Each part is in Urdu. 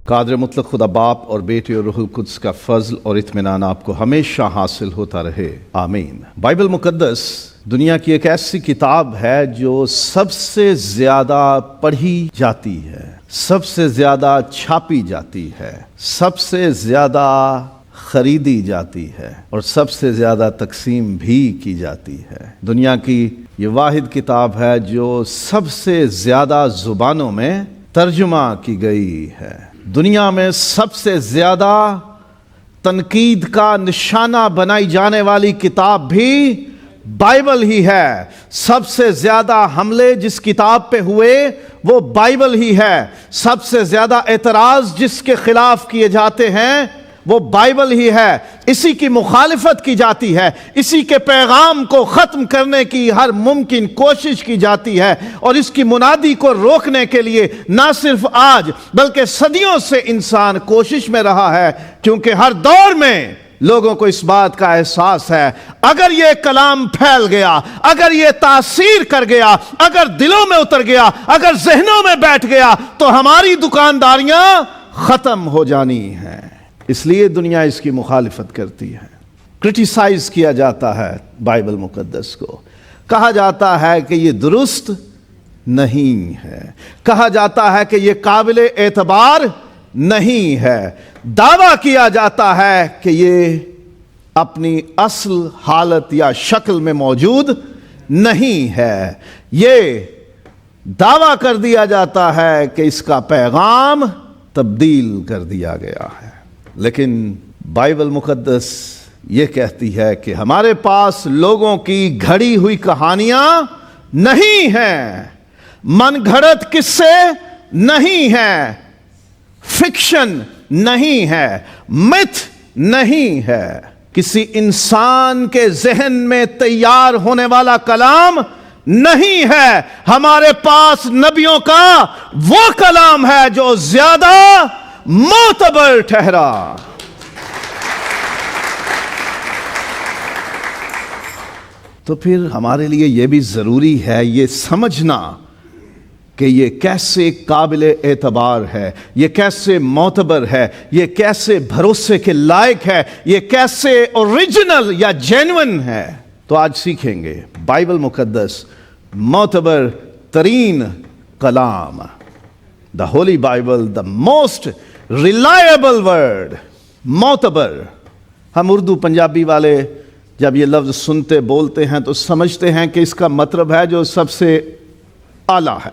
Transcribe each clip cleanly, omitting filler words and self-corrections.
قادر مطلق خدا باپ اور بیٹے اور روح القدس کا فضل اور اطمینان آپ کو ہمیشہ حاصل ہوتا رہے، آمین۔ بائبل مقدس دنیا کی ایک ایسی کتاب ہے جو سب سے زیادہ پڑھی جاتی ہے، سب سے زیادہ چھاپی جاتی ہے، سب سے زیادہ خریدی جاتی ہے اور سب سے زیادہ تقسیم بھی کی جاتی ہے۔ دنیا کی یہ واحد کتاب ہے جو سب سے زیادہ زبانوں میں ترجمہ کی گئی ہے۔ دنیا میں سب سے زیادہ تنقید کا نشانہ بنائی جانے والی کتاب بھی بائبل ہی ہے۔ سب سے زیادہ حملے جس کتاب پہ ہوئے وہ بائبل ہی ہے۔ سب سے زیادہ اعتراض جس کے خلاف کیے جاتے ہیں وہ بائبل ہی ہے۔ اسی کی مخالفت کی جاتی ہے، اسی کے پیغام کو ختم کرنے کی ہر ممکن کوشش کی جاتی ہے، اور اس کی منادی کو روکنے کے لیے نہ صرف آج بلکہ صدیوں سے انسان کوشش میں رہا ہے، کیونکہ ہر دور میں لوگوں کو اس بات کا احساس ہے اگر یہ کلام پھیل گیا، اگر یہ تاثیر کر گیا، اگر دلوں میں اتر گیا، اگر ذہنوں میں بیٹھ گیا تو ہماری دکانداریاں ختم ہو جانی ہیں۔ اس لیے دنیا اس کی مخالفت کرتی ہے، کرٹیسائز کیا جاتا ہے بائبل مقدس کو، کہا جاتا ہے کہ یہ درست نہیں ہے، کہا جاتا ہے کہ یہ قابل اعتبار نہیں ہے، دعویٰ کیا جاتا ہے کہ یہ اپنی اصل حالت یا شکل میں موجود نہیں ہے، یہ دعویٰ کر دیا جاتا ہے کہ اس کا پیغام تبدیل کر دیا گیا ہے۔ لیکن بائبل مقدس یہ کہتی ہے کہ ہمارے پاس لوگوں کی گھڑی ہوئی کہانیاں نہیں ہیں، من گھڑت قصے نہیں ہیں، فکشن نہیں ہے، متھ نہیں ہے، کسی انسان کے ذہن میں تیار ہونے والا کلام نہیں ہے۔ ہمارے پاس نبیوں کا وہ کلام ہے جو زیادہ معتبر ٹھہرا۔ تو پھر ہمارے لیے یہ بھی ضروری ہے یہ سمجھنا کہ یہ کیسے قابل اعتبار ہے، یہ کیسے معتبر ہے، یہ کیسے بھروسے کے لائق ہے، یہ کیسے اوریجنل یا جینوئن ہے۔ تو آج سیکھیں گے بائبل مقدس معتبر ترین کلام، the Holy Bible, the most reliable word, معتبر۔ ہم اردو پنجابی والے جب یہ لفظ سنتے بولتے ہیں تو سمجھتے ہیں کہ اس کا مطلب ہے جو سب سے اعلیٰ ہے،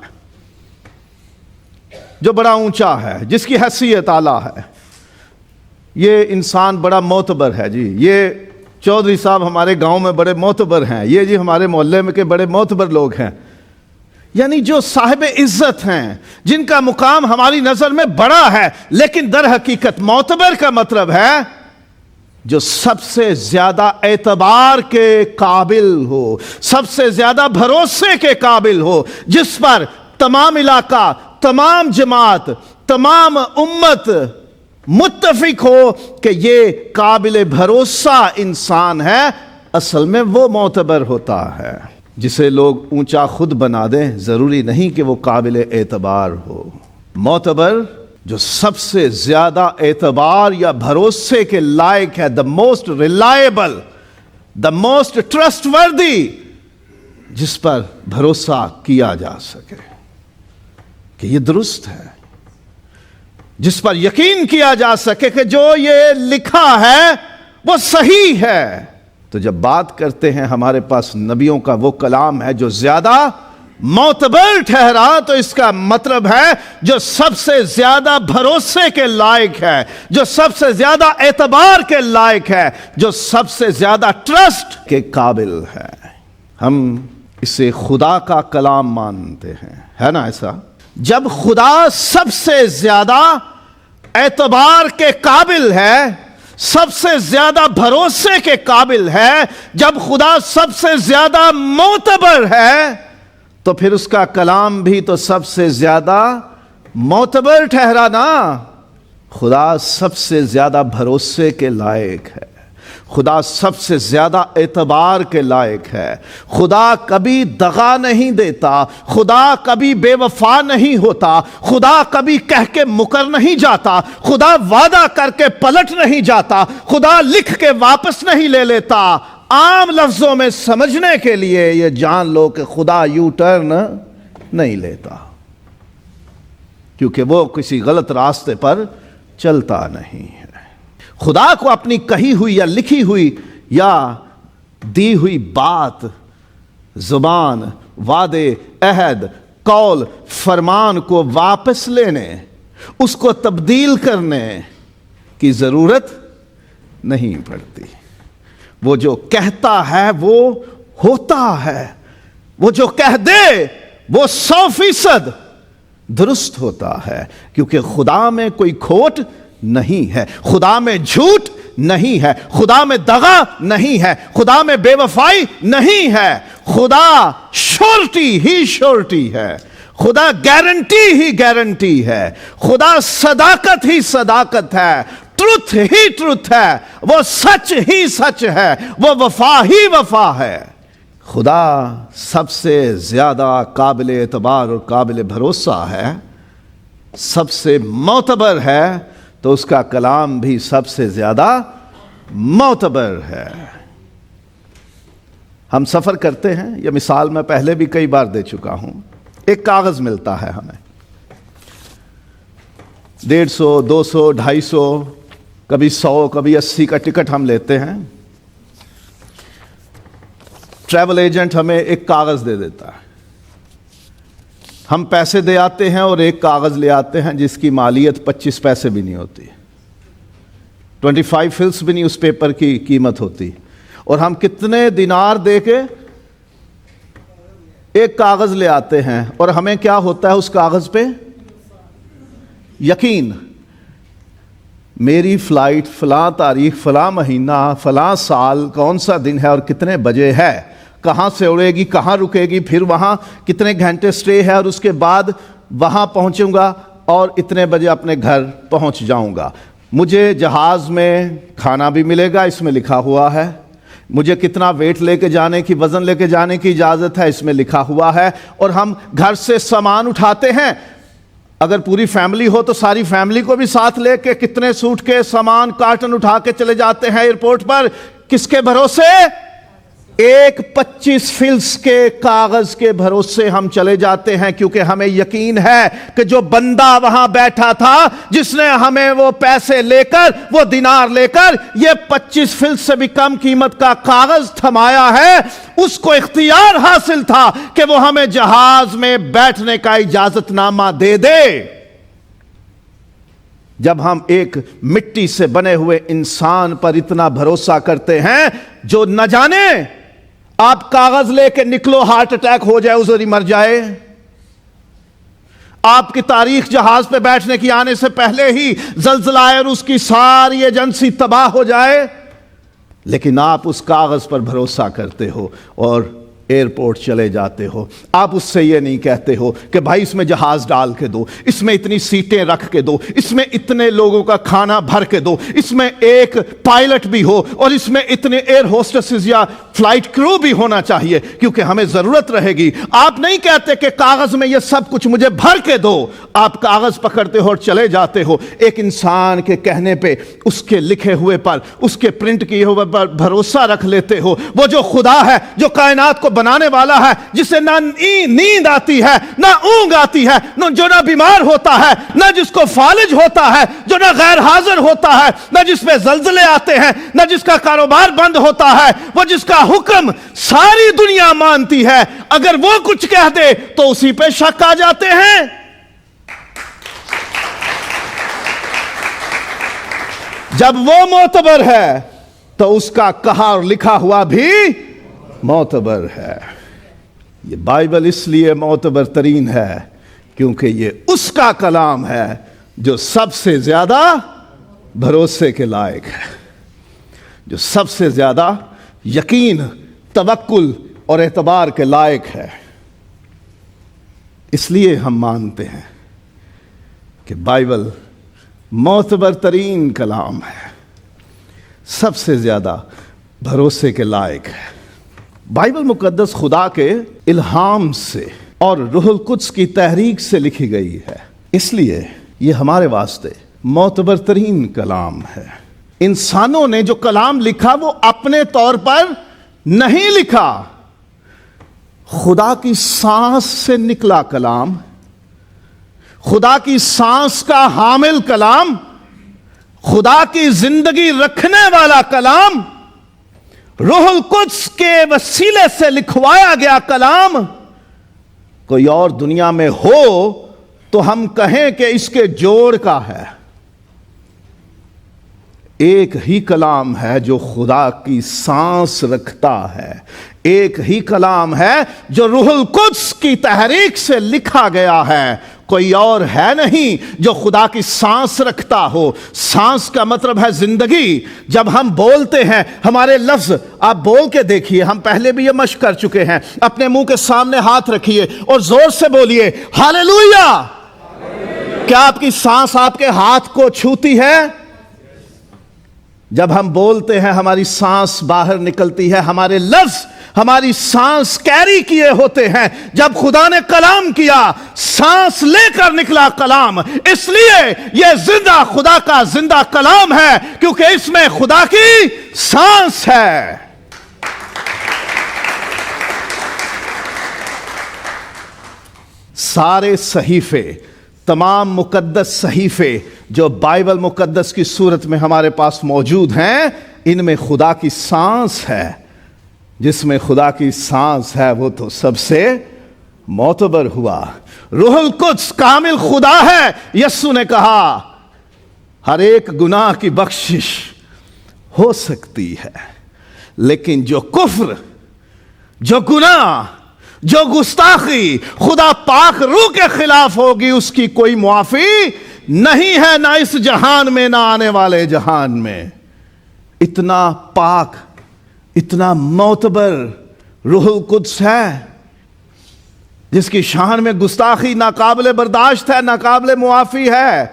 جو بڑا اونچا ہے، جس کی حیثیت اعلیٰ ہے، یہ انسان بڑا معتبر ہے جی، یہ چودھری صاحب ہمارے گاؤں میں بڑے معتبر ہیں، یہ جی ہمارے محلے میں کے بڑے معتبر لوگ ہیں، یعنی جو صاحب عزت ہیں، جن کا مقام ہماری نظر میں بڑا ہے، لیکن در حقیقت معتبر کا مطلب ہے جو سب سے زیادہ اعتبار کے قابل ہو، سب سے زیادہ بھروسے کے قابل ہو، جس پر تمام علاقہ، تمام جماعت، تمام امت متفق ہو کہ یہ قابل بھروسہ انسان ہے۔ اصل میں وہ معتبر ہوتا ہے، جسے لوگ اونچا خود بنا دیں، ضروری نہیں کہ وہ قابل اعتبار ہو۔ معتبر جو سب سے زیادہ اعتبار یا بھروسے کے لائق ہے، دا most reliable, the most trust وردی، جس پر بھروسہ کیا جا سکے کہ یہ درست ہے، جس پر یقین کیا جا سکے کہ جو یہ لکھا ہے وہ صحیح ہے۔ تو جب بات کرتے ہیں ہمارے پاس نبیوں کا وہ کلام ہے جو زیادہ معتبر ٹھہرا، تو اس کا مطلب ہے جو سب سے زیادہ بھروسے کے لائق ہے، جو سب سے زیادہ اعتبار کے لائق ہے، جو سب سے زیادہ ٹرسٹ کے قابل ہے۔ ہم اسے خدا کا کلام مانتے ہیں، ہے نا ایسا؟ جب خدا سب سے زیادہ اعتبار کے قابل ہے، سب سے زیادہ بھروسے کے قابل ہے، جب خدا سب سے زیادہ معتبر ہے، تو پھر اس کا کلام بھی تو سب سے زیادہ معتبر ٹھہرا نا۔ خدا سب سے زیادہ بھروسے کے لائق ہے، خدا سب سے زیادہ اعتبار کے لائق ہے۔ خدا کبھی دغا نہیں دیتا، خدا کبھی بے وفا نہیں ہوتا، خدا کبھی کہہ کے مکر نہیں جاتا، خدا وعدہ کر کے پلٹ نہیں جاتا، خدا لکھ کے واپس نہیں لے لیتا۔ عام لفظوں میں سمجھنے کے لیے یہ جان لو کہ خدا یو ٹرن نہیں لیتا، کیونکہ وہ کسی غلط راستے پر چلتا نہیں ہے۔ خدا کو اپنی کہی ہوئی یا لکھی ہوئی یا دی ہوئی بات، زبان، وعدے، عہد، قول، فرمان کو واپس لینے، اس کو تبدیل کرنے کی ضرورت نہیں پڑتی۔ وہ جو کہتا ہے وہ ہوتا ہے، وہ جو کہہ دے وہ 100% درست ہوتا ہے، کیونکہ خدا میں کوئی کھوٹ نہیں ہے، خدا میں جھوٹ نہیں ہے، خدا میں دغا نہیں ہے، خدا میں بے وفائی نہیں ہے، خدا شورٹی ہی شورٹی ہے، خدا گارنٹی ہی گارنٹی ہے، خدا صداقت ہی صداقت ہے، ٹروتھ ہی ٹروتھ ہے، وہ سچ ہی سچ ہے، وہ وفا ہی وفا ہے۔ خدا سب سے زیادہ قابل اعتبار اور قابل بھروسہ ہے، سب سے معتبر ہے، تو اس کا کلام بھی سب سے زیادہ معتبر ہے۔ ہم سفر کرتے ہیں، یہ مثال میں پہلے بھی کئی بار دے چکا ہوں۔ ایک کاغذ ملتا ہے ہمیں، 150، 200، 250، کبھی 100، کبھی 80 کا ٹکٹ ہم لیتے ہیں۔ ٹریول ایجنٹ ہمیں ایک کاغذ دے دیتا ہے، ہم پیسے دے آتے ہیں اور ایک کاغذ لے آتے ہیں جس کی مالیت 25 پیسے بھی نہیں ہوتی، 25 فلس بھی نہیں اس پیپر کی قیمت ہوتی، اور ہم کتنے دینار دے کے ایک کاغذ لے آتے ہیں، اور ہمیں کیا ہوتا ہے اس کاغذ پہ؟ یقین۔ میری فلائٹ فلاں تاریخ، فلاں مہینہ، فلاں سال، کون سا دن ہے اور کتنے بجے ہے، کہاں سے اڑے گی، کہاں رکے گی، پھر وہاں کتنے گھنٹے سٹے ہے، اور اس کے بعد وہاں پہنچوں گا اور اتنے بجے اپنے گھر پہنچ جاؤں گا۔ مجھے جہاز میں کھانا بھی ملے گا، اس میں لکھا ہوا ہے۔ مجھے کتنا ویٹ لے کے جانے کی، وزن لے کے جانے کی اجازت ہے، اس میں لکھا ہوا ہے۔ اور ہم گھر سے سامان اٹھاتے ہیں، اگر پوری فیملی ہو تو ساری فیملی کو بھی ساتھ لے کے کتنے سوٹ کے سامان کارٹن اٹھا کے چلے جاتے ہیں ایئرپورٹ پر، کس کے بھروسے؟ ایک 25 فلس کے کاغذ کے بھروسے ہم چلے جاتے ہیں، کیونکہ ہمیں یقین ہے کہ جو بندہ وہاں بیٹھا تھا جس نے ہمیں وہ پیسے لے کر، وہ دینار لے کر یہ 25 فلس سے بھی کم قیمت کا کاغذ تھمایا ہے، اس کو اختیار حاصل تھا کہ وہ ہمیں جہاز میں بیٹھنے کا اجازت نامہ دے دے۔ جب ہم ایک مٹی سے بنے ہوئے انسان پر اتنا بھروسہ کرتے ہیں جو نہ جانے آپ کاغذ لے کے نکلو، ہارٹ اٹیک ہو جائے، ادھر ہی مر جائے، آپ کی تاریخ جہاز پہ بیٹھنے کی آنے سے پہلے ہی زلزلہ آئے اور اس کی ساری ایجنسی تباہ ہو جائے، لیکن آپ اس کاغذ پر بھروسہ کرتے ہو اور ایئرپورٹ چلے جاتے ہو۔ آپ اس سے یہ نہیں کہتے ہو کہ بھائی اس میں جہاز ڈال کے دو، اس میں اتنی سیٹیں رکھ کے دو، اس میں اتنے لوگوں کا کھانا بھر کے دو، اس میں ایک پائلٹ بھی ہو اور اس میں اتنے ایئر ہوسٹسز یا فلائٹ کرو بھی ہونا چاہیے کیونکہ ہمیں ضرورت رہے گی۔ آپ نہیں کہتے کہ کاغذ میں یہ سب کچھ مجھے بھر کے دو، آپ کاغذ پکڑتے ہو اور چلے جاتے ہو۔ ایک انسان کے کہنے پہ، اس کے لکھے ہوئے پر، اس کے پرنٹ کیے ہوئے پر بھروسہ رکھ لیتے ہو۔ وہ جو خدا ہے، جو کائنات کو بنانے والا ہے، جسے نہ نیند آتی ہے، نہ اونگ آتی ہے، جو نہ بیمار ہوتا ہے، نہ جس کو فالج ہوتا ہے، جو نہ غیر حاضر ہوتا ہے، نہ جس پہ زلزلے آتے ہیں، نہ جس کا کاروبار بند ہوتا ہے، وہ جس کا حکم ساری دنیا مانتی ہے، اگر وہ کچھ کہہ دے تو اسی پہ شک آ جاتے ہیں۔ جب وہ معتبر ہے تو اس کا کہا اور لکھا ہوا بھی معتبر ہے۔ یہ بائبل اس لیے معتبر ترین ہے کیونکہ یہ اس کا کلام ہے جو سب سے زیادہ بھروسے کے لائق ہے، جو سب سے زیادہ یقین، توکل اور اعتبار کے لائق ہے۔ اس لیے ہم مانتے ہیں کہ بائبل معتبر ترین کلام ہے۔ سب سے زیادہ بھروسے کے لائق ہے۔ بائبل مقدس خدا کے الہام سے اور روح القدس کی تحریک سے لکھی گئی ہے، اس لیے یہ ہمارے واسطے معتبر ترین کلام ہے۔ انسانوں نے جو کلام لکھا وہ اپنے طور پر نہیں لکھا، خدا کی سانس سے نکلا کلام، خدا کی سانس کا حامل کلام، خدا کی زندگی رکھنے والا کلام، روح القدس کے وسیلے سے لکھوایا گیا کلام کوئی اور دنیا میں ہو تو ہم کہیں کہ اس کے جوڑ کا ہے۔ ایک ہی کلام ہے جو خدا کی سانس رکھتا ہے، ایک ہی کلام ہے جو روح القدس کی تحریک سے لکھا گیا ہے، کوئی اور ہے نہیں جو خدا کی سانس رکھتا ہو۔ سانس کا مطلب ہے زندگی۔ جب ہم بولتے ہیں ہمارے لفظ، آپ بول کے دیکھیے، ہم پہلے بھی یہ مشق کر چکے ہیں، اپنے منہ کے سامنے ہاتھ رکھیے اور زور سے بولیے ہاللویا۔ کیا آپ کی سانس آپ کے ہاتھ کو چھوتی ہے؟ جب ہم بولتے ہیں ہماری سانس باہر نکلتی ہے، ہمارے لفظ ہماری سانس کیری کیے ہوتے ہیں۔ جب خدا نے کلام کیا، سانس لے کر نکلا کلام، اس لیے یہ زندہ خدا کا زندہ کلام ہے کیونکہ اس میں خدا کی سانس ہے۔ سارے صحیفے، تمام مقدس صحیفے جو بائبل مقدس کی صورت میں ہمارے پاس موجود ہیں، ان میں خدا کی سانس ہے۔ جس میں خدا کی سانس ہے وہ تو سب سے معتبر ہوا۔ روح القدس کامل خدا ہے۔ یسوع نے کہا ہر ایک گناہ کی بخشش ہو سکتی ہے، لیکن جو کفر، جو گناہ، جو گستاخی خدا پاک روح کے خلاف ہوگی، اس کی کوئی معافی نہیں ہے، نہ اس جہان میں نہ آنے والے جہان میں۔ اتنا پاک، اتنا معتبر روح القدس ہے جس کی شان میں گستاخی ناقابل برداشت ہے، ناقابل معافی ہے۔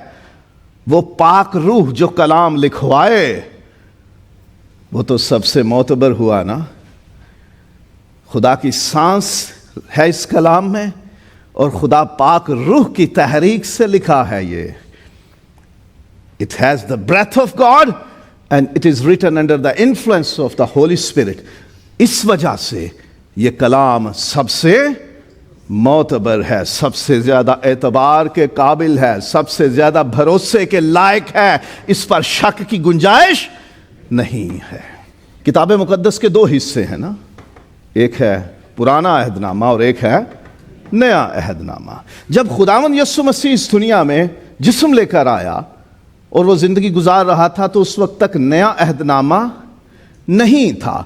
وہ پاک روح جو کلام لکھوائے وہ تو سب سے معتبر ہوا نا۔ خدا کی سانس ہے اس کلام میں اور خدا پاک روح کی تحریک سے لکھا ہے یہ۔ It has the breath of God and it is written under the influence of the Holy Spirit۔ اس وجہ سے یہ کلام سب سے معتبر ہے، سب سے زیادہ اعتبار کے قابل ہے، سب سے زیادہ بھروسے کے لائق ہے، اس پر شک کی گنجائش نہیں ہے۔ کتاب مقدس کے دو حصے ہیں نا، ایک ہے پرانا عہد نامہ اور ایک ہے نیا عہد نامہ۔ جب خداوند یسوع مسیح اس دنیا میں جسم لے کر آیا اور وہ زندگی گزار رہا تھا تو اس وقت تک نیا عہد نامہ نہیں تھا۔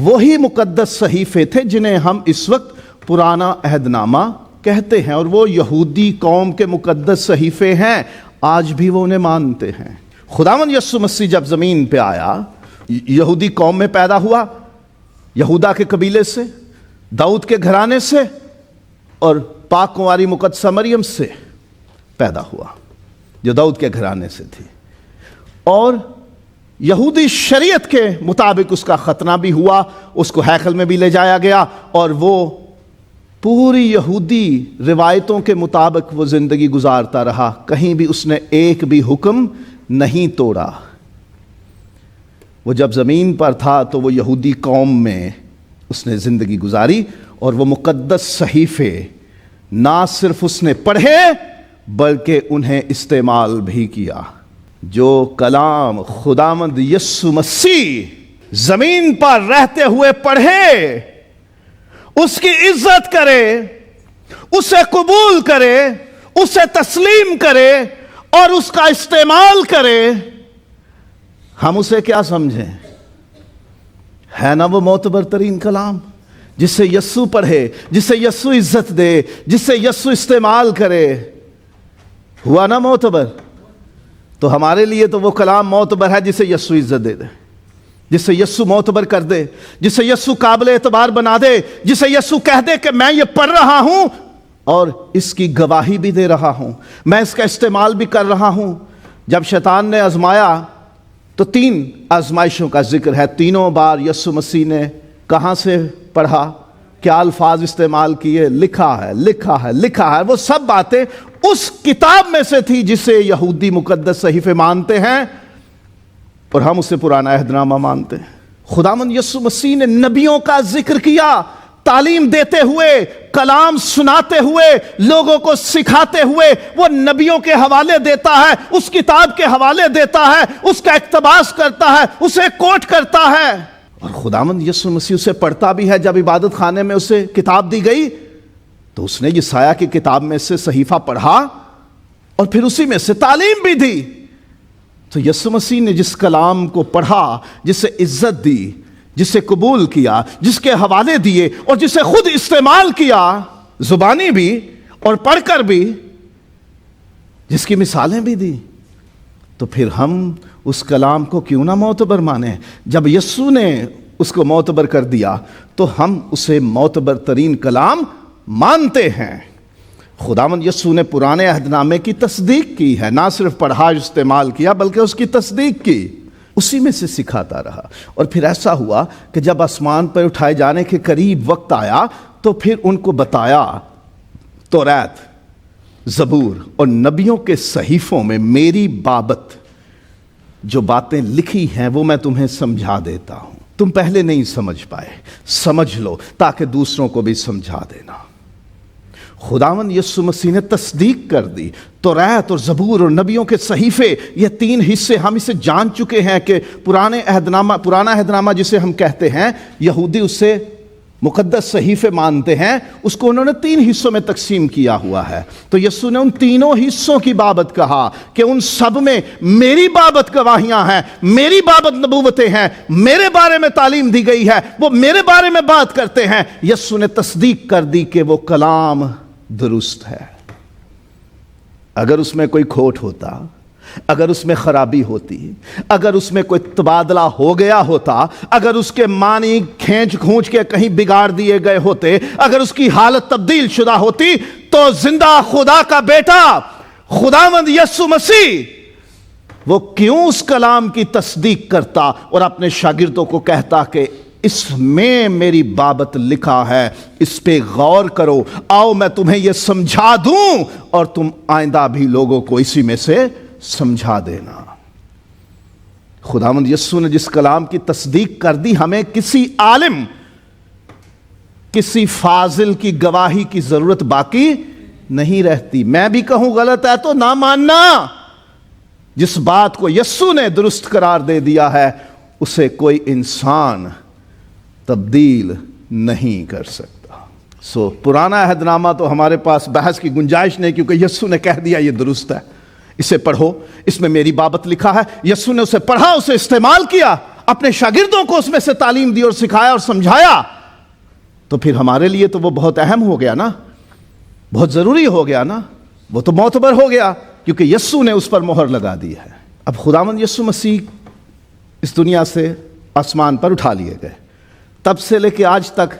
وہی مقدس صحیفے تھے جنہیں ہم اس وقت پرانا عہد نامہ کہتے ہیں، اور وہ یہودی قوم کے مقدس صحیفے ہیں، آج بھی وہ انہیں مانتے ہیں۔ خداوند یسوع مسیح جب زمین پہ آیا، یہودی قوم میں پیدا ہوا، یہودا کے قبیلے سے، داؤد کے گھرانے سے اور پاک کنواری مقدسہ مریم سے پیدا ہوا جو داؤد کے گھرانے سے تھی، اور یہودی شریعت کے مطابق اس کا ختنہ بھی ہوا، اس کو ہیکل میں بھی لے جایا گیا، اور وہ پوری یہودی روایتوں کے مطابق وہ زندگی گزارتا رہا، کہیں بھی اس نے ایک بھی حکم نہیں توڑا۔ وہ جب زمین پر تھا تو وہ یہودی قوم میں اس نے زندگی گزاری، اور وہ مقدس صحیفے نہ صرف اس نے پڑھے بلکہ انہیں استعمال بھی کیا۔ جو کلام خداوند یسوع مسیح زمین پر رہتے ہوئے پڑھے، اس کی عزت کرے، اسے قبول کرے، اسے تسلیم کرے اور اس کا استعمال کرے، ہم اسے کیا سمجھیں؟ ہے نا وہ معتبر ترین کلام جسے یسوع پڑھے، جسے یسوع عزت دے، جسے یسوع استعمال کرے، ہوا نا معتبر؟ تو ہمارے لیے تو وہ کلام معتبر ہے جسے یسوع عزت دے دے، جسے یسوع معتبر کر دے، جسے یسوع قابل اعتبار بنا دے، جسے یسوع کہہ دے کہ میں یہ پڑھ رہا ہوں اور اس کی گواہی بھی دے رہا ہوں، میں اس کا استعمال بھی کر رہا ہوں۔ جب شیطان نے آزمایا تو 3 آزمائشوں کا ذکر ہے، تینوں بار یسوع مسیح نے کہاں سے پڑھا، کیا الفاظ استعمال کیے؟ لکھا ہے، لکھا ہے، لکھا ہے۔ وہ سب باتیں اس کتاب میں سے تھی جسے یہودی مقدس صحیفے مانتے ہیں اور ہم اسے پرانا عہد نامہ مانتے ہیں۔ خداوند یسوع مسیح نے نبیوں کا ذکر کیا، تعلیم دیتے ہوئے، کلام سناتے ہوئے، لوگوں کو سکھاتے ہوئے وہ نبیوں کے حوالے دیتا ہے، اس کتاب کے حوالے دیتا ہے، اس کا اقتباس کرتا ہے، اسے کوٹ کرتا ہے، اور خداوند یسوع مسیح اسے پڑھتا بھی ہے۔ جب عبادت خانے میں اسے کتاب دی گئی تو اس نے یسایہ کی کتاب میں سے صحیفہ پڑھا اور پھر اسی میں سے تعلیم بھی دی۔ تو یسوع مسیح نے جس کلام کو پڑھا، جسے عزت دی، جسے قبول کیا، جس کے حوالے دیے اور جسے خود استعمال کیا، زبانی بھی اور پڑھ کر بھی، جس کی مثالیں بھی دی، تو پھر ہم اس کلام کو کیوں نہ معتبر مانیں؟ جب یسوع نے اس کو معتبر کر دیا تو ہم اسے معتبر ترین کلام مانتے ہیں۔ خداوند یسوع نے پرانے عہد نامے کی تصدیق کی ہے، نہ صرف پڑھا استعمال کیا بلکہ اس کی تصدیق کی، اسی میں سے سکھاتا رہا۔ اور پھر ایسا ہوا کہ جب آسمان پر اٹھائے جانے کے قریب وقت آیا تو پھر ان کو بتایا توریت، زبور اور نبیوں کے صحیفوں میں میری بابت جو باتیں لکھی ہیں وہ میں تمہیں سمجھا دیتا ہوں، تم پہلے نہیں سمجھ پائے، سمجھ لو تاکہ دوسروں کو بھی سمجھا دینا۔ خداوند یسوع مسیح نے تصدیق کر دی۔ توریت اور زبور اور نبیوں کے صحیفے، یہ 3 حصے ہم اسے جان چکے ہیں کہ پرانا عہد نامہ جسے ہم کہتے ہیں، یہودی اسے مقدس صحیفے مانتے ہیں، اس کو انہوں نے 3 حصوں میں تقسیم کیا ہوا ہے۔ تو یسوع نے ان تینوں حصوں کی بابت کہا کہ ان سب میں میری بابت گواہیاں ہیں، میری بابت نبوتیں ہیں، میرے بارے میں تعلیم دی گئی ہے، وہ میرے بارے میں بات کرتے ہیں۔ یسوع نے تصدیق کر دی کہ وہ کلام درست ہے۔ اگر اس میں کوئی کھوٹ ہوتا، اگر اس میں خرابی ہوتی، اگر اس میں کوئی تبادلہ ہو گیا ہوتا، اگر اس کے معنی کھینچ کھونچ کے کہیں بگاڑ دیے گئے ہوتے، اگر اس کی حالت تبدیل شدہ ہوتی، تو زندہ خدا کا بیٹا خداوند یسوع مسیح وہ کیوں اس کلام کی تصدیق کرتا اور اپنے شاگردوں کو کہتا کہ اس میں میری بابت لکھا ہے، اس پہ غور کرو، آؤ میں تمہیں یہ سمجھا دوں اور تم آئندہ بھی لوگوں کو اسی میں سے سمجھا دینا۔ خداوند یسوع نے جس کلام کی تصدیق کر دی، ہمیں کسی عالم، کسی فاضل کی گواہی کی ضرورت باقی نہیں رہتی۔ میں بھی کہوں غلط ہے تو نہ ماننا، جس بات کو یسوع نے درست قرار دے دیا ہے اسے کوئی انسان تبدیل نہیں کر سکتا۔ پرانا عہد نامہ تو ہمارے پاس بحث کی گنجائش نہیں، کیونکہ یسوع نے کہہ دیا یہ درست ہے، اسے پڑھو، اس میں میری بابت لکھا ہے۔ یسوع نے اسے پڑھا، اسے استعمال کیا، اپنے شاگردوں کو اس میں سے تعلیم دی اور سکھایا اور سمجھایا، تو پھر ہمارے لیے تو وہ بہت اہم ہو گیا نا، بہت ضروری ہو گیا نا، وہ تو معتبر ہو گیا کیونکہ یسوع نے اس پر مہر لگا دی ہے۔ اب خداوند یسوع مسیح اس دنیا سے آسمان پر اٹھا لیے گئے، تب سے لے کے آج تک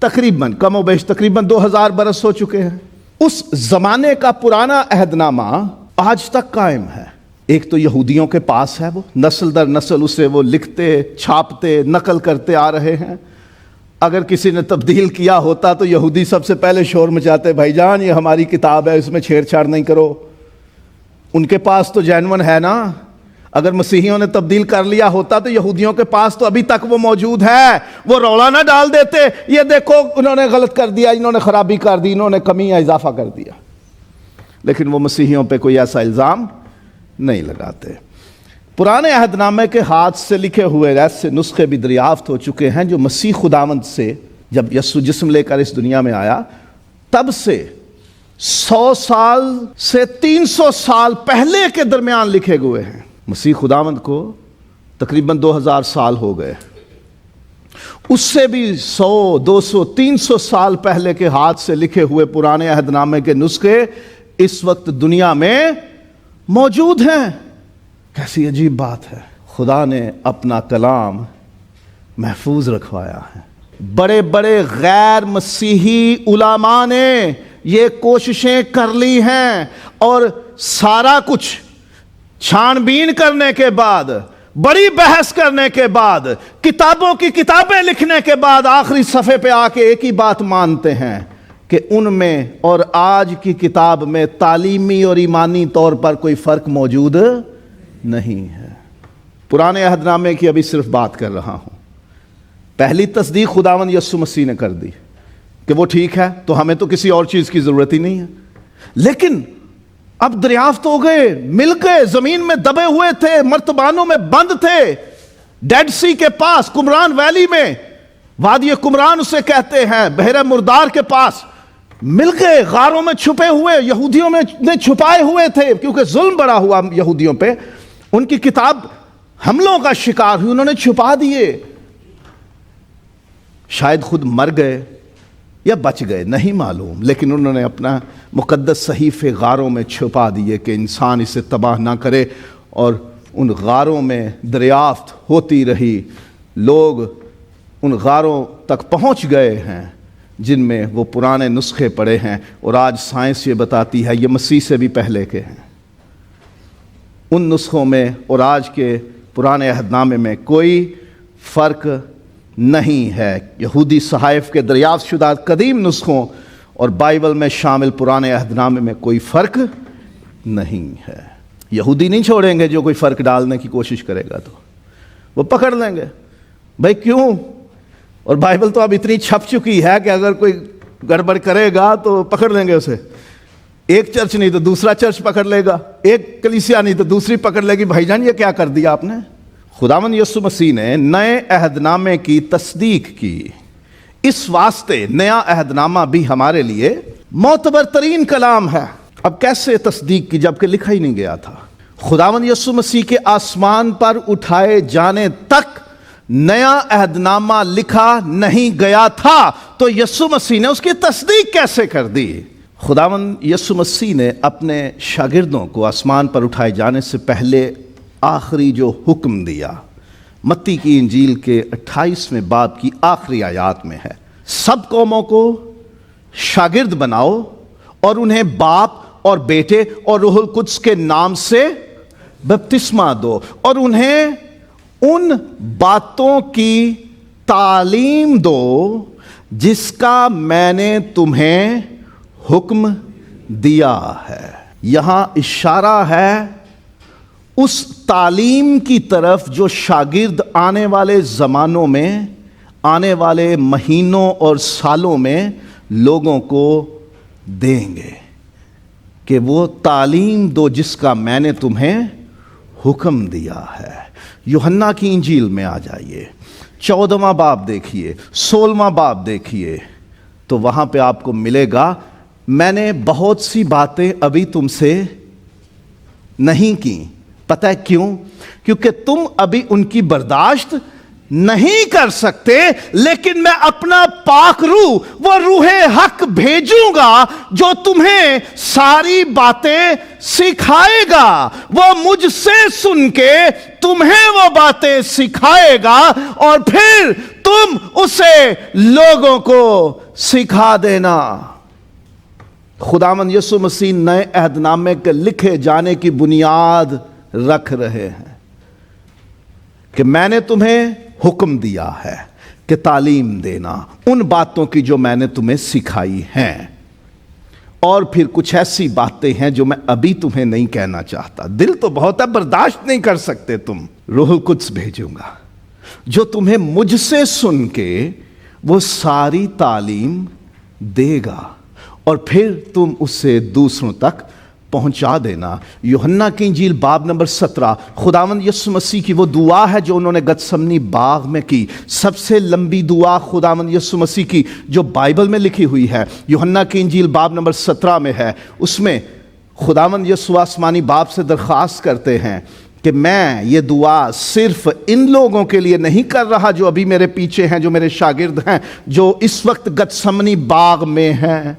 تقریباً کم و بیش تقریباً 2000 برس ہو چکے ہیں۔ اس زمانے کا پرانا عہد نامہ آج تک قائم ہے۔ ایک تو یہودیوں کے پاس ہے، وہ نسل در نسل اسے وہ لکھتے، چھاپتے، نقل کرتے آ رہے ہیں۔ اگر کسی نے تبدیل کیا ہوتا تو یہودی سب سے پہلے شور مچاتے، بھائی جان یہ ہماری کتاب ہے، اس میں چھیڑ چھاڑ نہیں کرو۔ ان کے پاس تو جینون ہے نا۔ اگر مسیحیوں نے تبدیل کر لیا ہوتا تو یہودیوں کے پاس تو ابھی تک وہ موجود ہے، وہ رولا نہ ڈال دیتے یہ دیکھو انہوں نے غلط کر دیا، انہوں نے خرابی کر دی، انہوں نے کمی یا اضافہ کر دیا، لیکن وہ مسیحیوں پہ کوئی ایسا الزام نہیں لگاتے۔ پرانے عہد نامے کے ہاتھ سے لکھے ہوئے ایسے نسخے بھی دریافت ہو چکے ہیں جو مسیح خداوند سے جب یسوع جسم لے کر اس دنیا میں آیا تب سے 100 سال سے 300 سال پہلے کے درمیان لکھے ہوئے ہیں۔ مسیح خداوند کو تقریباً 2000 سال ہو گئے، اس سے بھی 100 200 300 سال پہلے کے ہاتھ سے لکھے ہوئے پرانے عہد نامے کے نسخے اس وقت دنیا میں موجود ہیں۔ کیسی عجیب بات ہے، خدا نے اپنا کلام محفوظ رکھوایا ہے۔ بڑے بڑے غیر مسیحی علماء نے یہ کوششیں کر لی ہیں اور سارا کچھ چھان بین کرنے کے بعد بڑی بحث کرنے کے بعد، کتابوں کی کتابیں لکھنے کے بعد آخری صفحے پہ آ کے ایک ہی بات مانتے ہیں کہ ان میں اور آج کی کتاب میں تعلیمی اور ایمانی طور پر کوئی فرق موجود نہیں ہے۔ پرانے عہد نامے کی ابھی صرف بات کر رہا ہوں۔ پہلی تصدیق خداوند یسوع مسیح نے کر دی کہ وہ ٹھیک ہے، تو ہمیں تو کسی اور چیز کی ضرورت ہی نہیں ہے۔ لیکن اب دریافت ہو گئے، مل گئے، زمین میں دبے ہوئے تھے، مرتبانوں میں بند تھے، ڈیڈ سی کے پاس، قمران ویلی میں، وادی قمران اسے کہتے ہیں، بحر مردار کے پاس مل گئے، غاروں میں چھپے ہوئے، یہودیوں نے چھپائے ہوئے تھے کیونکہ ظلم بڑا ہوا یہودیوں پہ، ان کی کتاب حملوں کا شکار ہوئی، انہوں نے چھپا دیے، شاید خود مر گئے یا بچ گئے نہیں معلوم، لیکن انہوں نے اپنا مقدس صحیفے غاروں میں چھپا دیے کہ انسان اسے تباہ نہ کرے، اور ان غاروں میں دریافت ہوتی رہی، لوگ ان غاروں تک پہنچ گئے ہیں جن میں وہ پرانے نسخے پڑے ہیں، اور آج سائنس یہ بتاتی ہے یہ مسیح سے بھی پہلے کے ہیں۔ ان نسخوں میں اور آج کے پرانے عہد نامے میں کوئی فرق نہیں ہے۔ یہودی صحائف کے دریافت شدہ قدیم نسخوں اور بائبل میں شامل پرانے عہد نامے میں کوئی فرق نہیں ہے۔ یہودی نہیں چھوڑیں گے، جو کوئی فرق ڈالنے کی کوشش کرے گا تو وہ پکڑ لیں گے۔ بھائی کیوں؟ اور بائبل تو اب اتنی چھپ چکی ہے کہ اگر کوئی گڑبڑ کرے گا تو پکڑ لیں گے اسے۔ ایک چرچ نہیں تو دوسرا چرچ پکڑ لے گا، ایک کلیسیا نہیں تو دوسری پکڑ لے گی۔ بھائی جان یہ کیا کر دیا آپ نے؟ خداوند یسوع مسیح نے نئے عہد نامے کی تصدیق کی، اس واسطے نیا عہد نامہ بھی ہمارے لیے معتبر ترین کلام ہے۔ اب کیسے تصدیق کی جبکہ لکھا ہی نہیں گیا تھا؟ خداوند یسوع مسیح کے آسمان پر اٹھائے جانے تک نیا عہد نامہ لکھا نہیں گیا تھا، تو یسوع مسیح نے اس کی تصدیق کیسے کر دی؟ خداوند یسوع مسیح نے اپنے شاگردوں کو آسمان پر اٹھائے جانے سے پہلے آخری جو حکم دیا، متی کی انجیل کے 28ویں باب کی آخری آیات میں ہے، سب قوموں کو شاگرد بناؤ اور انہیں باپ اور بیٹے اور روح القدس کے نام سے بپتسمہ دو، اور انہیں ان باتوں کی تعلیم دو جس کا میں نے تمہیں حکم دیا ہے۔ یہاں اشارہ ہے اس تعلیم کی طرف جو شاگرد آنے والے زمانوں میں، آنے والے مہینوں اور سالوں میں لوگوں کو دیں گے، کہ وہ تعلیم دو جس کا میں نے تمہیں حکم دیا ہے۔ یوحنا کی انجیل میں آ جائیے، 14واں باب دیکھیے، 16واں باب دیکھیے، تو وہاں پہ آپ کو ملے گا میں نے بہت سی باتیں ابھی تم سے نہیں کی۔ پتہ ہے کیوں؟ کیونکہ تم ابھی ان کی برداشت نہیں کر سکتے، لیکن میں اپنا پاک روح، وہ روح حق بھیجوں گا جو تمہیں ساری باتیں سکھائے گا، وہ مجھ سے سن کے تمہیں وہ باتیں سکھائے گا، اور پھر تم اسے لوگوں کو سکھا دینا۔ خداوند یسوع مسیح نئے عہد نامے کے لکھے جانے کی بنیاد رکھ رہے ہیں کہ میں نے تمہیں حکم دیا ہے کہ تعلیم دینا ان باتوں کی جو میں نے تمہیں سکھائی ہیں، اور پھر کچھ ایسی باتیں ہیں جو میں ابھی تمہیں نہیں کہنا چاہتا، دل تو بہت ہے برداشت نہیں کر سکتے تم۔ روح القدس بھیجوں گا جو تمہیں مجھ سے سن کے وہ ساری تعلیم دے گا، اور پھر تم اسے دوسروں تک پہنچا دینا۔ یوحنا کی انجیل باب نمبر 17، خداوند یسوع مسیح کی وہ دعا ہے جو انہوں نے گتسمنی باغ میں کی، سب سے لمبی دعا خداوند یسوع مسیح کی جو بائبل میں لکھی ہوئی ہے، یوحنا کی انجیل باب نمبر 17 میں ہے۔ اس میں خداوند یسوع آسمانی باپ سے درخواست کرتے ہیں کہ میں یہ دعا صرف ان لوگوں کے لیے نہیں کر رہا جو ابھی میرے پیچھے ہیں، جو میرے شاگرد ہیں، جو اس وقت گتسمنی باغ میں ہیں،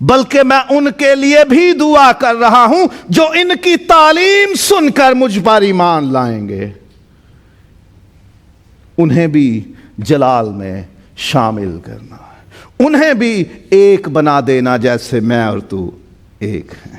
بلکہ میں ان کے لیے بھی دعا کر رہا ہوں جو ان کی تعلیم سن کر مجھ پر ایمان لائیں گے، انہیں بھی جلال میں شامل کرنا ہے، انہیں بھی ایک بنا دینا جیسے میں اور تو ایک ہیں۔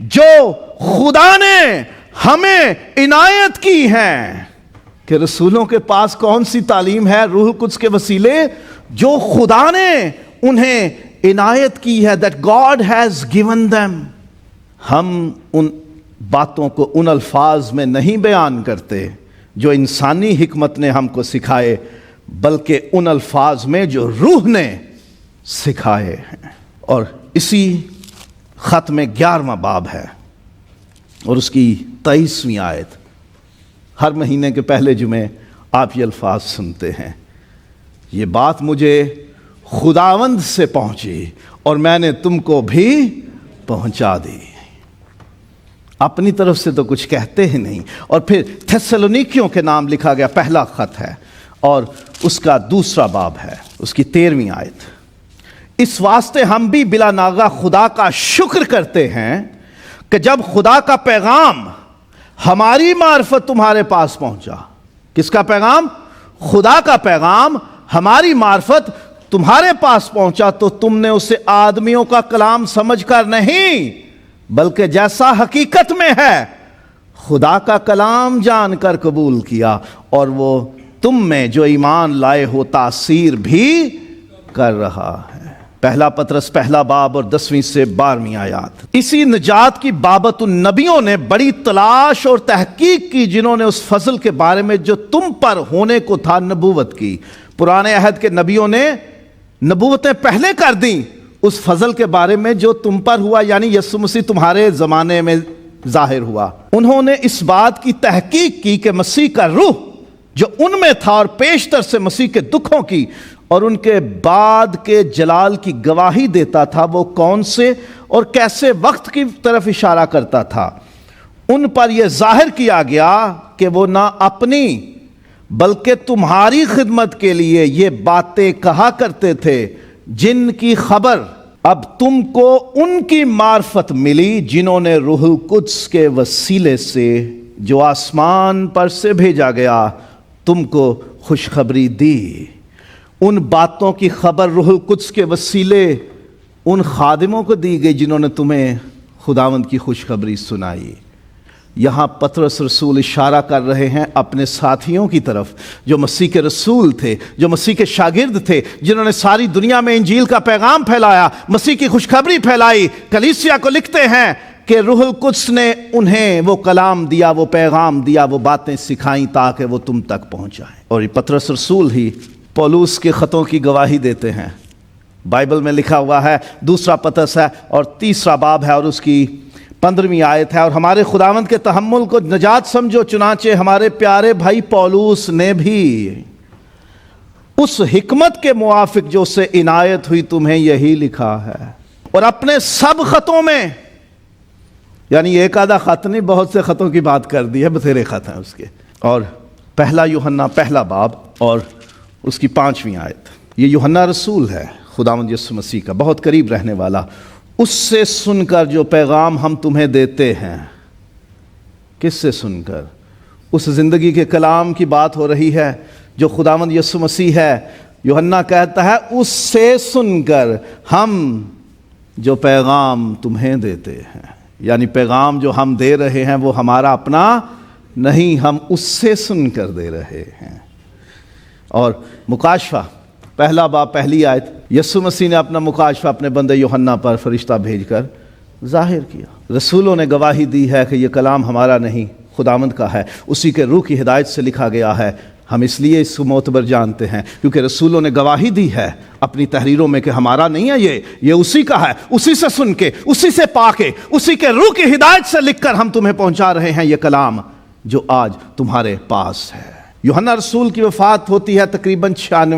جو خدا نے ہمیں عنایت کی ہے. کہ رسولوں کے پاس کون سی تعلیم ہے روح القدس کے وسیلے؟ جو خدا نے انہیں عنایت کی ہے. that God has given them. ہم ان باتوں کو ان الفاظ میں نہیں بیان کرتے جو انسانی حکمت نے ہم کو سکھائے، بلکہ ان الفاظ میں جو روح نے سکھائے ہیں. اور اسی خط میں 11واں باب ہے اور اس کی 23ویں آیت. ہر مہینے کے پہلے جمعے آپ یہ الفاظ سنتے ہیں، یہ بات مجھے خداوند سے پہنچی اور میں نے تم کو بھی پہنچا دی. اپنی طرف سے تو کچھ کہتے ہی نہیں. اور پھر تھیسلونیکیوں کے نام لکھا گیا پہلا خط ہے اور اس کا 2واں باب ہے، اس کی 13ویں آیت. اس واسطے ہم بھی بلا ناغہ خدا کا شکر کرتے ہیں کہ جب خدا کا پیغام ہماری معرفت تمہارے پاس پہنچا. کس کا پیغام؟ خدا کا پیغام ہماری معرفت تمہارے پاس پہنچا تو تم نے اسے آدمیوں کا کلام سمجھ کر نہیں، بلکہ جیسا حقیقت میں ہے خدا کا کلام جان کر قبول کیا، اور وہ تم میں جو ایمان لائے ہو تاثیر بھی کر رہا ہے. پہلا پطرس پہلا باب اور 10ویں سے 12ویں آیات. اسی نجات کی بابت ان نبیوں نے بڑی تلاش اور تحقیق کی جنہوں نے اس فضل کے بارے میں جو تم پر ہونے کو تھا نبوت کی. پرانے عہد کے نبیوں نے نبوتیں پہلے کر دیں اس فضل کے بارے میں جو تم پر ہوا، یعنی یسوع مسیح تمہارے زمانے میں ظاہر ہوا. انہوں نے اس بات کی تحقیق کی کہ مسیح کا روح جو ان میں تھا اور پیشتر سے مسیح کے دکھوں کی اور ان کے بعد کے جلال کی گواہی دیتا تھا، وہ کون سے اور کیسے وقت کی طرف اشارہ کرتا تھا. ان پر یہ ظاہر کیا گیا کہ وہ نہ اپنی بلکہ تمہاری خدمت کے لیے یہ باتیں کہا کرتے تھے جن کی خبر اب تم کو ان کی معرفت ملی جنہوں نے روح القدس کے وسیلے سے جو آسمان پر سے بھیجا گیا تم کو خوشخبری دی. ان باتوں کی خبر روح القدس کے وسیلے ان خادموں کو دی گئی جنہوں نے تمہیں خداوند کی خوشخبری سنائی. یہاں پطرس رسول اشارہ کر رہے ہیں اپنے ساتھیوں کی طرف جو مسیح کے رسول تھے، جو مسیح کے شاگرد تھے، جنہوں نے ساری دنیا میں انجیل کا پیغام پھیلایا، مسیح کی خوشخبری پھیلائی. کلیسیا کو لکھتے ہیں کہ روح القدس نے انہیں وہ کلام دیا، وہ پیغام دیا، وہ باتیں سکھائیں تاکہ وہ تم تک پہنچائیں. اور یہ پطرس رسول ہی پولوس کے خطوں کی گواہی دیتے ہیں. بائبل میں لکھا ہوا ہے 2 پطرس ہے اور 3واں باب ہے اور اس کی 15ویں آیت ہے. اور ہمارے خداوند کے تحمل کو نجات سمجھو، چنانچہ ہمارے پیارے بھائی پولوس نے بھی اس حکمت کے موافق جو اسے عنایت ہوئی تمہیں یہی لکھا ہے. اور اپنے سب خطوں میں، یعنی ایک آدھا خط نہیں، بہت سے خطوں کی بات کر دی ہے، بتھیرے خط ہیں اس کے. اور پہلا یوحنا پہلا باب اور اس کی 5ویں آیت. یہ یوحنا رسول ہے خداوند یسوع مسیح کا، بہت قریب رہنے والا. اس سے سن کر جو پیغام ہم تمہیں دیتے ہیں. کس سے سن کر؟ اس زندگی کے کلام کی بات ہو رہی ہے جو خداوند یسوع مسیح ہے. یوحنا کہتا ہے اس سے سن کر ہم جو پیغام تمہیں دیتے ہیں، یعنی پیغام جو ہم دے رہے ہیں وہ ہمارا اپنا نہیں، ہم اس سے سن کر دے رہے ہیں. اور مکاشفہ پہلا باب پہلی آیت، یسوع مسیح نے اپنا مکاشفہ اپنے بندے یوحنا پر فرشتہ بھیج کر ظاہر کیا. رسولوں نے گواہی دی ہے کہ یہ کلام ہمارا نہیں، خداوند کا ہے، اسی کے روح کی ہدایت سے لکھا گیا ہے. ہم اس لیے اس کو معتبر جانتے ہیں کیونکہ رسولوں نے گواہی دی ہے اپنی تحریروں میں کہ ہمارا نہیں ہے، یہ اسی کا ہے. اسی سے سن کے، اسی سے پا کے، اسی کے روح کی ہدایت سے لکھ کر ہم تمہیں پہنچا رہے ہیں یہ کلام جو آج تمہارے پاس ہے. یوحنا رسول کی وفات ہوتی ہے تقریباً 96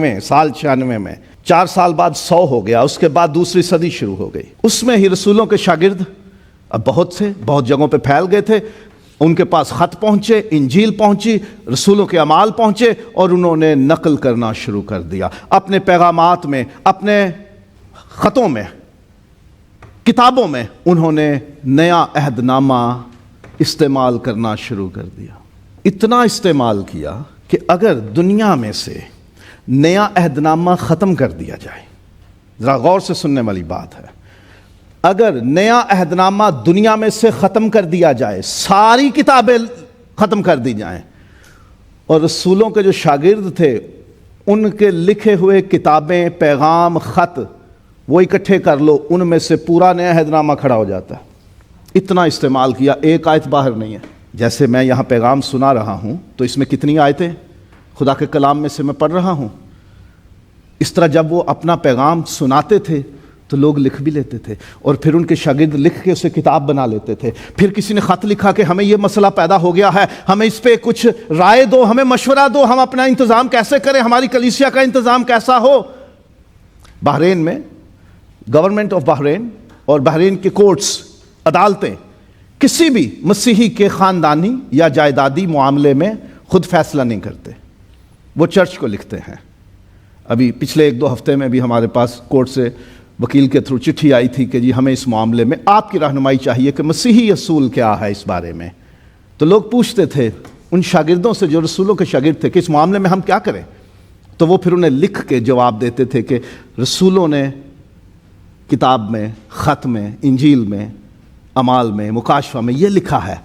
میں. 4 سال بعد 100 ہو گیا. اس کے بعد دوسری صدی شروع ہو گئی. اس میں ہی رسولوں کے شاگرد اب بہت جگہوں پہ پھیل گئے تھے. ان کے پاس خط پہنچے، انجیل پہنچی، رسولوں کے اعمال پہنچے اور انہوں نے نقل کرنا شروع کر دیا. اپنے پیغامات میں، اپنے خطوں میں، کتابوں میں انہوں نے نیا عہد نامہ استعمال کرنا شروع کر دیا. اتنا استعمال کیا کہ اگر دنیا میں سے نیا عہد نامہ ختم کر دیا جائے، ذرا غور سے سننے والی بات ہے، اگر نیا عہد نامہ دنیا میں سے ختم کر دیا جائے، ساری کتابیں ختم کر دی جائیں، اور رسولوں کے جو شاگرد تھے ان کے لکھے ہوئے کتابیں، پیغام، خط وہ اکٹھے کر لو، ان میں سے پورا نیا عہد نامہ کھڑا ہو جاتا ہے۔ اتنا استعمال کیا، ایک آیت باہر نہیں ہے۔ جیسے میں یہاں پیغام سنا رہا ہوں تو اس میں کتنی آیتیں خدا کے کلام میں سے میں پڑھ رہا ہوں۔ اس طرح جب وہ اپنا پیغام سناتے تھے تو لوگ لکھ بھی لیتے تھے، اور پھر ان کے شاگرد لکھ کے اسے کتاب بنا لیتے تھے۔ پھر کسی نے خط لکھا کہ ہمیں یہ مسئلہ پیدا ہو گیا ہے، ہمیں اس پہ کچھ رائے دو، ہمیں مشورہ دو، ہم اپنا انتظام کیسے کریں، ہماری کلیسیا کا انتظام کیسا ہو۔ بحرین میں گورنمنٹ آف بحرین اور بحرین کے کورٹس، عدالتیں کسی بھی مسیحی کے خاندانی یا جائیدادی معاملے میں خود فیصلہ نہیں کرتے، وہ چرچ کو لکھتے ہیں۔ ابھی پچھلے 1-2 ہفتے میں بھی ہمارے پاس کورٹ سے وکیل کے تھرو چٹھی آئی تھی کہ جی ہمیں اس معاملے میں آپ کی رہنمائی چاہیے کہ مسیحی اصول کیا ہے اس بارے میں۔ تو لوگ پوچھتے تھے ان شاگردوں سے جو رسولوں کے شاگرد تھے کہ اس معاملے میں ہم کیا کریں، تو وہ پھر انہیں لکھ کے جواب دیتے تھے کہ رسولوں نے کتاب میں، خط میں، انجیل میں، اعمال میں، مکاشفہ میں یہ لکھا ہے،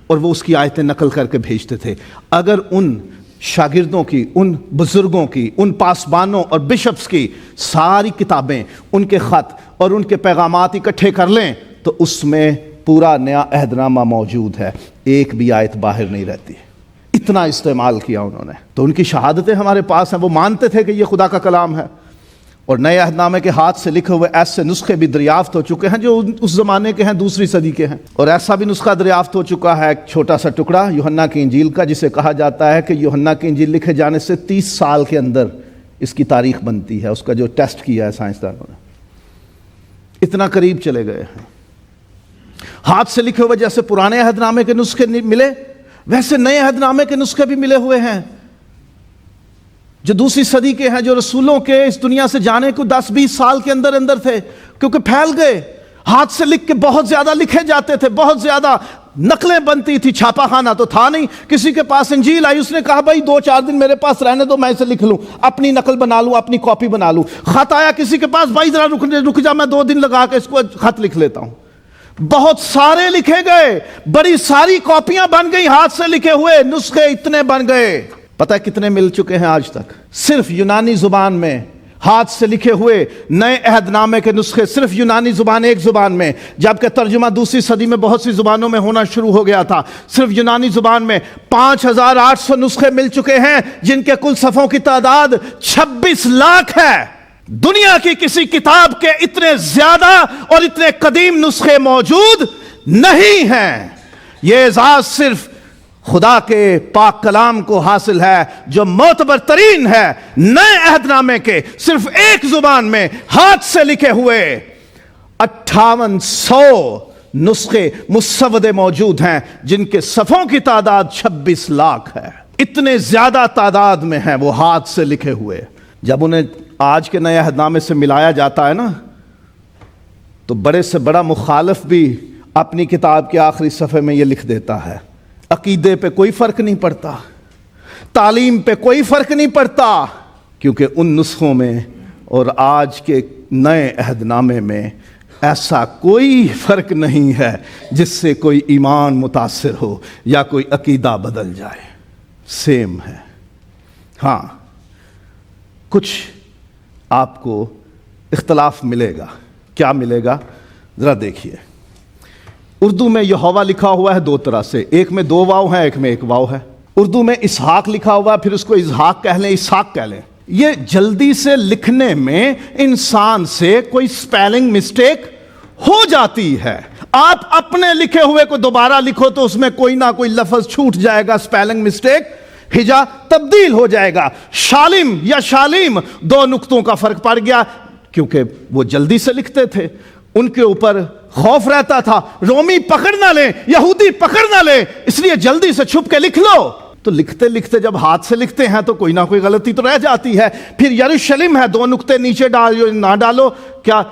اور وہ اس کی آیتیں نقل کر کے بھیجتے تھے۔ اگر ان شاگردوں کی، ان بزرگوں کی، ان پاسبانوں اور بشپس کی ساری کتابیں، ان کے خط اور ان کے پیغامات اکٹھے کر لیں تو اس میں پورا نیا عہد نامہ موجود ہے، ایک بھی آیت باہر نہیں رہتی۔ اتنا استعمال کیا انہوں نے۔ تو ان کی شہادتیں ہمارے پاس ہیں، وہ مانتے تھے کہ یہ خدا کا کلام ہے۔ اور نئے عہد نامے کے ہاتھ سے لکھے ہوئے ایسے نسخے بھی دریافت ہو چکے ہیں جو اس زمانے کے ہیں، دوسری صدی کے ہیں۔ اور ایسا بھی نسخہ دریافت ہو چکا ہے، ایک چھوٹا سا ٹکڑا یوحنا کی انجیل کا، جسے کہا جاتا ہے کہ یوحنا کی انجیل لکھے جانے سے 30 سال کے اندر اس کی تاریخ بنتی ہے، اس کا جو ٹیسٹ کیا ہے سائنسدانوں نے۔ اتنا قریب چلے گئے ہیں۔ ہاتھ سے لکھے ہوئے جیسے پرانے عہد نامے کے نسخے ملے، ویسے نئے عہد نامے کے نسخے بھی ملے ہوئے ہیں جو دوسری صدی کے ہیں، جو رسولوں کے اس دنیا سے جانے کو 10-20 سال کے اندر اندر تھے، کیونکہ پھیل گئے۔ ہاتھ سے لکھ کے بہت زیادہ لکھے جاتے تھے، بہت زیادہ نقلیں بنتی تھی، چھاپا خانہ تو تھا نہیں۔ کسی کے پاس انجیل آئی، اس نے کہا بھائی 2-4 دن میرے پاس رہنے دو، میں اسے لکھ لوں، اپنی نقل بنا لوں، اپنی کاپی بنا لوں۔ خط آیا کسی کے پاس، بھائی ذرا رک جا، میں 2 دن لگا کے اس کو خط لکھ لیتا ہوں۔ بہت سارے لکھے گئے، بڑی ساری کاپیاں بن گئی، ہاتھ سے لکھے ہوئے نسخے اتنے بن گئے۔ پتہ ہے کتنے مل چکے ہیں آج تک؟ صرف یونانی زبان میں ہاتھ سے لکھے ہوئے نئے عہد نامے کے نسخے، صرف یونانی زبان، ایک زبان میں، جبکہ ترجمہ دوسری صدی میں بہت سی زبانوں میں ہونا شروع ہو گیا تھا۔ صرف یونانی زبان میں 5800 نسخے مل چکے ہیں، جن کے کل صفحوں کی تعداد 26 لاکھ ہے۔ دنیا کی کسی کتاب کے اتنے زیادہ اور اتنے قدیم نسخے موجود نہیں ہیں۔ یہ اعزاز صرف خدا کے پاک کلام کو حاصل ہے جو معتبر ترین ہے۔ نئے عہد نامے کے صرف ایک زبان میں ہاتھ سے لکھے ہوئے 5800 نسخے مسودے موجود ہیں، جن کے صفحوں کی تعداد 26 لاکھ ہے۔ اتنے زیادہ تعداد میں ہیں وہ ہاتھ سے لکھے ہوئے۔ جب انہیں آج کے نئے عہد نامے سے ملایا جاتا ہے نا، تو بڑے سے بڑا مخالف بھی اپنی کتاب کے آخری صفحے میں یہ لکھ دیتا ہے، عقیدے پہ کوئی فرق نہیں پڑتا، تعلیم پہ کوئی فرق نہیں پڑتا، کیونکہ ان نسخوں میں اور آج کے نئے عہد نامے میں ایسا کوئی فرق نہیں ہے جس سے کوئی ایمان متاثر ہو یا کوئی عقیدہ بدل جائے، سیم ہے۔ ہاں، کچھ آپ کو اختلاف ملے گا۔ کیا ملے گا؟ ذرا دیکھیے۔ اردو میں یہوہ لکھا ہوا ہے 2 طرح سے، ایک میں 2 واو ہیں، ایک میں 1 واو ہے۔ اردو میں اسحاق لکھا ہوا ہے، پھر اس کو اسحاق کہہ لیں، اسحاق کہہ لیں۔ یہ جلدی سے لکھنے میں انسان سے کوئی سپیلنگ مسٹیک ہو جاتی ہے۔ آپ اپنے لکھے ہوئے کو دوبارہ لکھو تو اس میں کوئی نہ کوئی لفظ چھوٹ جائے گا، سپیلنگ مسٹیک، ہجا تبدیل ہو جائے گا۔ شالم یا شالیم 2 نقطوں کا فرق پڑ گیا، کیونکہ وہ جلدی سے لکھتے تھے، ان کے اوپر خوف رہتا تھا رومی پکڑ نہ لیں، یہودی پکڑ نہ لیں، اس لیے جلدی سے چھپ کے لکھ لو۔ تو لکھتے لکھتے جب ہاتھ سے لکھتے ہیں تو کوئی نہ کوئی غلطی تو رہ جاتی ہے۔ پھر یروشلم ہے، 2 نقطے نیچے ڈالو نہ ڈالو، کیا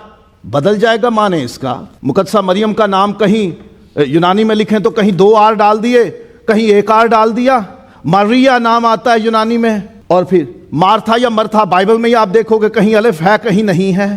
بدل جائے گا معنی اس کا؟ مقدسہ مریم کا نام کہیں یونانی میں لکھیں تو کہیں 2 آر ڈال دیے، کہیں 1 آر ڈال دیا۔ ماریا نام آتا ہے یونانی میں، اور پھر مارتھا یا مرتھا بائبل میں ہی آپ دیکھو گے کہیں الف ہے کہیں نہیں ہے۔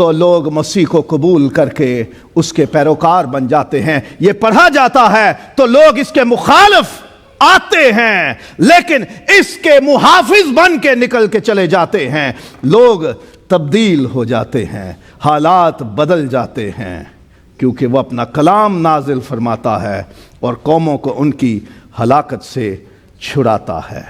تو لوگ مسیح کو قبول کر کے اس کے پیروکار بن جاتے ہیں۔ یہ پڑھا جاتا ہے تو لوگ اس کے مخالف آتے ہیں، لیکن اس کے محافظ بن کے نکل کے چلے جاتے ہیں۔ لوگ تبدیل ہو جاتے ہیں، حالات بدل جاتے ہیں، کیونکہ وہ اپنا کلام نازل فرماتا ہے اور قوموں کو ان کی ہلاکت سے چھڑاتا ہے۔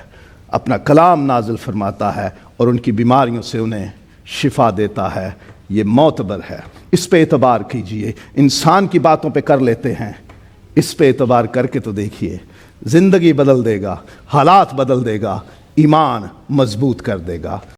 اپنا کلام نازل فرماتا ہے اور ان کی بیماریوں سے انہیں شفا دیتا ہے۔ یہ معتبر ہے، اس پہ اعتبار کیجئے۔ انسان کی باتوں پہ کر لیتے ہیں، اس پہ اعتبار کر کے تو دیکھیے، زندگی بدل دے گا، حالات بدل دے گا، ایمان مضبوط کر دے گا۔